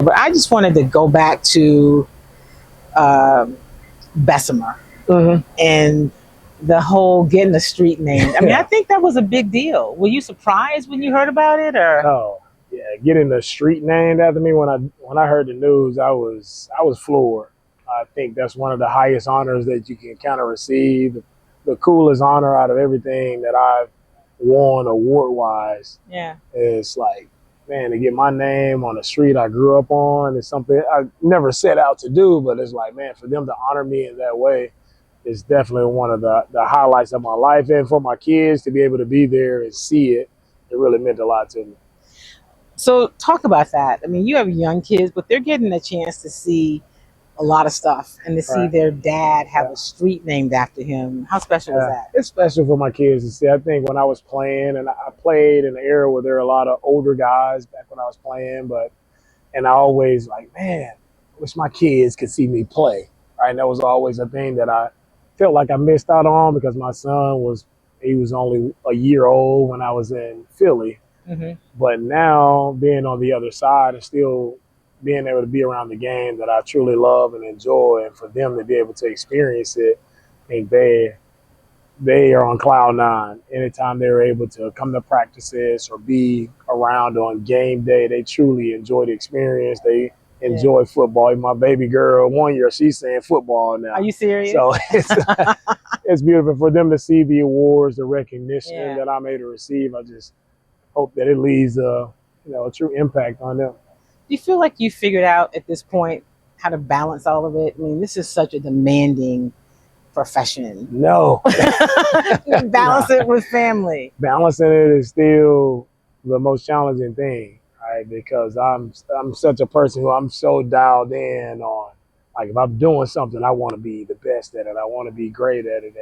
but I just wanted to go back to Bessemer and the whole getting the street named. I mean, I think that was a big deal. Were you surprised when you heard about it, or? Oh, yeah, getting the street named after me when I heard the news, I was floored. I think that's one of the highest honors that you can kind of receive. The coolest honor out of everything that I've won award wise. Yeah. Is like, man, to get my name on the street I grew up on is something I never set out to do, but it's like, man, for them to honor me in that way is definitely one of the highlights of my life. And for my kids to be able to be there and see it, it really meant a lot to me. So talk about that. I mean, you have young kids, but they're getting a chance to see a lot of stuff and to see their dad have a street named after him. How special is that? It's special for my kids to see. I think when I was playing, and I played in an era where there were a lot of older guys back when I was playing, and I always like, man, I wish my kids could see me play. Right? And that was always a thing that I felt like I missed out on because my son was only a year old when I was in Philly. But now being on the other side and still being able to be around the game that I truly love and enjoy, and for them to be able to experience it, I think they are on cloud nine. Anytime they're able to come to practices or be around on game day, they truly enjoy the experience. They enjoy football. My baby girl, 1 year, she's saying football now. Are you serious? So it's beautiful for them to see the awards, the recognition that I'm able to receive. I just hope that it leaves a true impact on them. Do you feel like you figured out at this point how to balance all of it? I mean, this is such a demanding profession. No. Balance it with family. Balancing it is still the most challenging thing, right? Because I'm such a person who I'm so dialed in on, like, if I'm doing something, I want to be the best at it. I want to be great at it.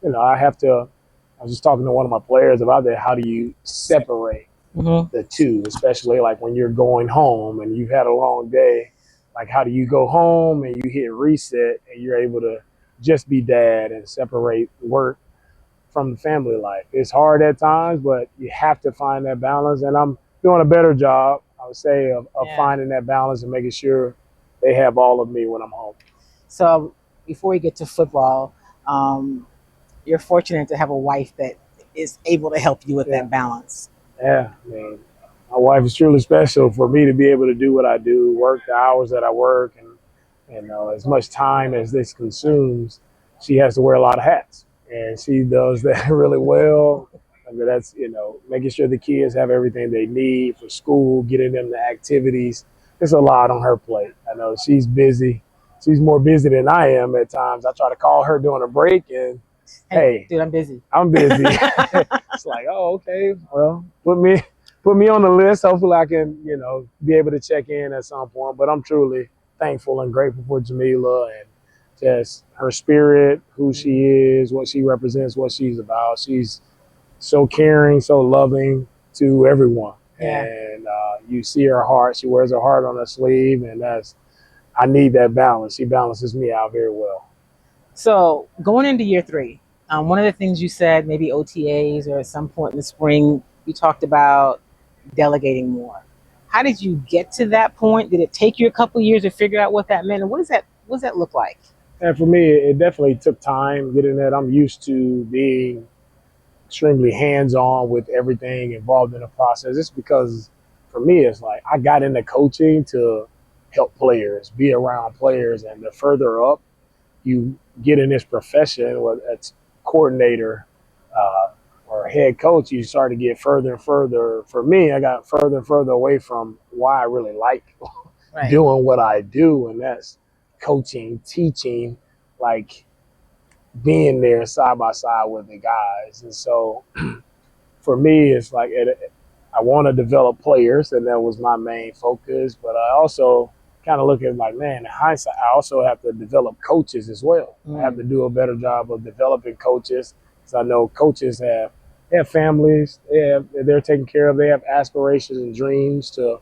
And, I was just talking to one of my players about that. How do you separate the two, especially like when you're going home and you've had a long day? Like, how do you go home and you hit reset and you're able to just be dad and separate work from the family life? It's hard at times, but you have to find that balance. And I'm doing a better job, I would say, of finding that balance and making sure they have all of me when I'm home. So before we get to football, you're fortunate to have a wife that is able to help you with that balance. Yeah, I mean, my wife is truly special for me to be able to do what I do, work the hours that I work, and as much time as this consumes, she has to wear a lot of hats, and she does that really well. I mean, that's, making sure the kids have everything they need for school, getting them to activities. It's a lot on her plate. I know she's busy. She's more busy than I am at times. I try to call her during a break and, hey, dude, I'm busy. I'm busy. It's like, oh, okay. Well, put me on the list. Hopefully I can, be able to check in at some point. But I'm truly thankful and grateful for Jamila and just her spirit, who she is, what she represents, what she's about. She's so caring, so loving to everyone. And you see her heart. She wears her heart on her sleeve. And I need that balance. She balances me out very well. So going into year 3, one of the things you said, maybe OTAs or at some point in the spring, you talked about delegating more. How did you get to that point? Did it take you a couple of years to figure out what that meant? And what does that look like? And for me, it definitely took time getting that. I'm used to being extremely hands-on with everything involved in the process. It's because for me, it's like I got into coaching to help players, be around players, and the further up you get in this profession, whether it's coordinator or head coach, you start to get further and further. For me, I got further and further away from why I really like doing what I do, and that's coaching, teaching, like being there side by side with the guys. And so for me, it's like I want to develop players, and that was my main focus. But I also kind of look at like, man, in hindsight, I also have to develop coaches as well. I have to do a better job of developing coaches, because I know coaches have families, they're taken care of, they have aspirations and dreams to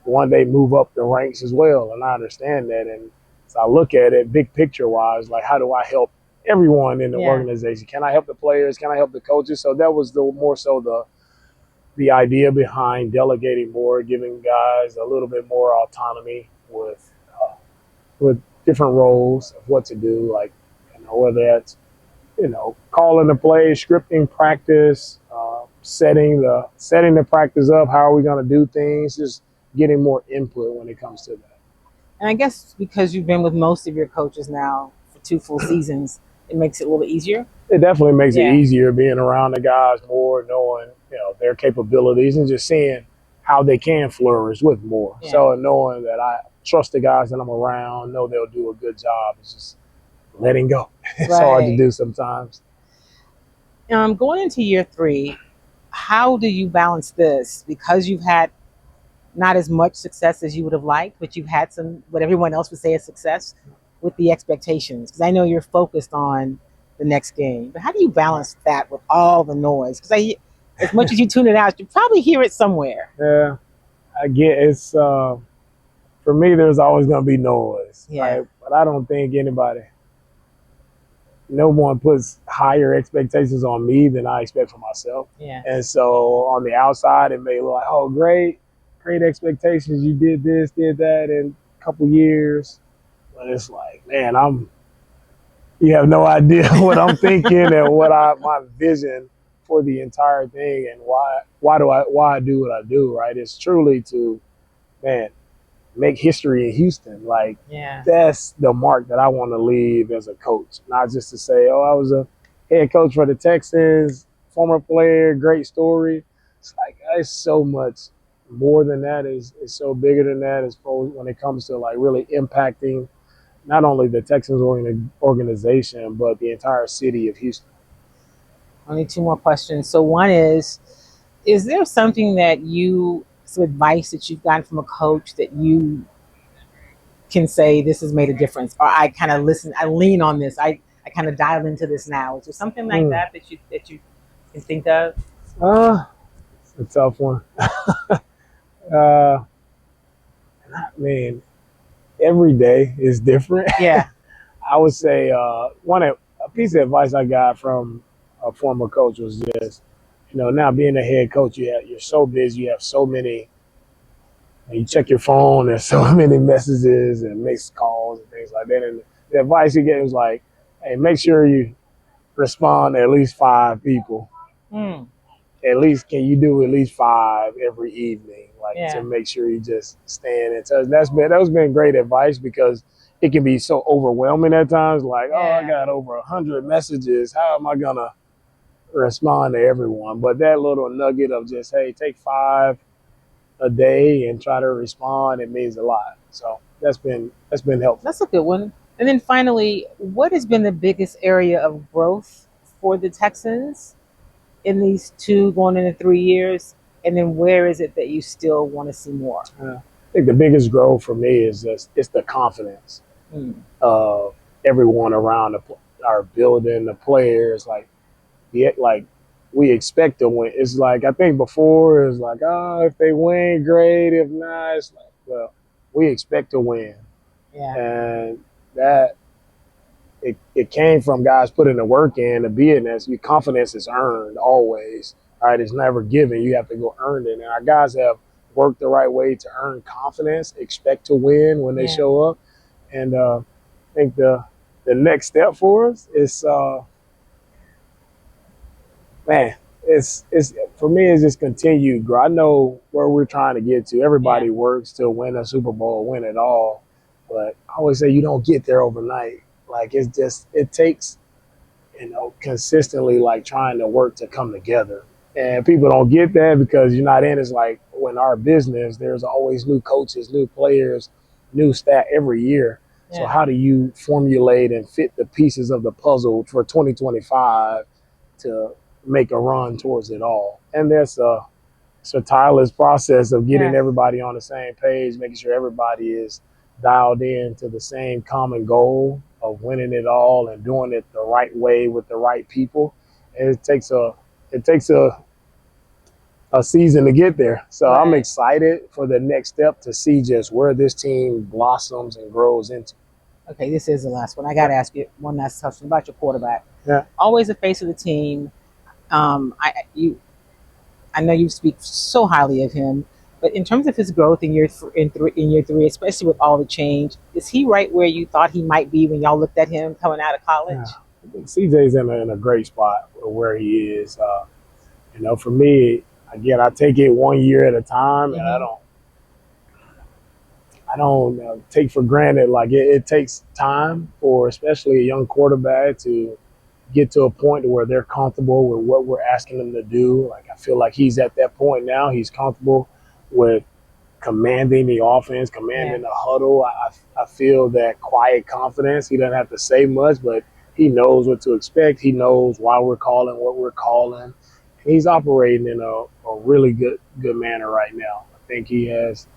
one day move up the ranks as well. And I understand that. And so I look at it big picture wise, like, how do I help everyone in the organization? Can I help the players? Can I help the coaches? So that was more so the idea behind delegating more, giving guys a little bit more autonomy with different roles of what to do, like whether that's calling the play, scripting practice, setting the practice up. How are we going to do things? Just getting more input when it comes to that. And I guess because you've been with most of your coaches now for 2 full seasons, it makes it a little bit easier. It definitely makes it Yeah. easier being around the guys more, knowing their capabilities and just seeing how they can flourish with more. Yeah. So knowing that I trust the guys that I'm around, know they'll do a good job. It's just letting go. It's hard to Right. do sometimes. Going into year 3, how do you balance this? Because you've had not as much success as you would have liked, but you've had some, what everyone else would say is success, with the expectations. Because I know you're focused on the next game. But how do you balance that with all the noise? Because as much as you tune it out, you probably hear it somewhere. Yeah, I get it's for me. There's always going to be noise, Yeah. right? But I don't think no one puts higher expectations on me than I expect for myself. Yeah. And so on the outside, it may look like, oh, great expectations. You did this, did that in a couple years. But it's like, man, you have no idea what I'm thinking and my vision for the entire thing and why I do what I do, right? It's truly to, make history in Houston. Like, Yeah. that's the mark that I want to leave as a coach. Not just to say, oh, I was a head coach for the Texans, former player, great story. It's like, it's so much more than that. It's so bigger than that as far when it comes to like really impacting not only the Texans organization, but the entire city of Houston. Only 2 more questions. So one is there some advice that you've gotten from a coach that you can say this has made a difference, or I kind of lean on this, I kind of dial into this now? Is there something like that you can think of? It's a tough one. I mean, every day is different. Yeah. I would say a piece of advice I got from a former coach was just, now being a head coach, you're so busy, you have so many. You check your phone, there's so many messages and missed calls and things like that. And the advice he gave was like, hey, make sure you respond to at least 5 people. At least, can you do at least 5 every evening, to make sure you just staying in touch. That's been great advice because it can be so overwhelming at times. Like, oh, I got over 100 messages. How am I gonna respond to everyone? But that little nugget of just, hey, take 5 a day and try to respond, it means a lot. So that's been helpful. That's a good one. And then finally, what has been the biggest area of growth for the Texans in these 2 going into 3 years? And then where is it that you still want to see more? I think the biggest growth for me is it's the confidence of everyone around our building, the players. Like we expect to win. It's like, I think before it was like, oh, if they win, great. If not, it's like, well, we expect to win. Yeah. And that it came from guys putting the work in to be in this. Your confidence is earned always. All right, it's never given. You have to go earn it. And our guys have worked the right way to earn confidence, expect to win when they show up. And I think the next step for us is it's for me, it's just continued growth. I know where we're trying to get to. Everybody works to win a Super Bowl, win it all. But I always say you don't get there overnight. Like, it takes, consistently like trying to work to come together. And people don't get that because you're not in. It's like when our business, there's always new coaches, new players, new staff every year. So how do you formulate and fit the pieces of the puzzle for 2025 to make a run towards it all? And it's a tireless process of getting everybody on the same page, making sure everybody is dialed in to the same common goal of winning it all and doing it the right way with the right people. And it takes a season to get there. So I'm excited for the next step to see just where this team blossoms and grows into. Okay, this is the last one. I got to ask you one last question about your quarterback. Yeah. Always the face of the team. I I know you speak so highly of him, but in terms of his growth in year three, especially with all the change, is he right where you thought he might be when y'all looked at him coming out of Yeah. college? I think CJ's in a great spot where he is. For me, again, I take it 1 year at a time, and Mm-hmm. I don't take for granted. Like it takes time for especially a young quarterback to get to a point where they're comfortable with what we're asking them to do. Like I feel like he's at that point now. He's comfortable with commanding the offense, Yeah. commanding the huddle. I feel that quiet confidence. He doesn't have to say much, but he knows what to expect. He knows why we're calling what we're calling. And he's operating in a really good manner right now. I think he has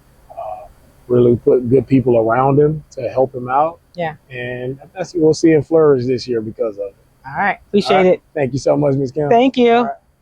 really put good people around him to help him out. Yeah. And we'll see him flourish this year because of it. All right. All Appreciate right. it. Thank you so much, Ms. Kim. Thank All you. right.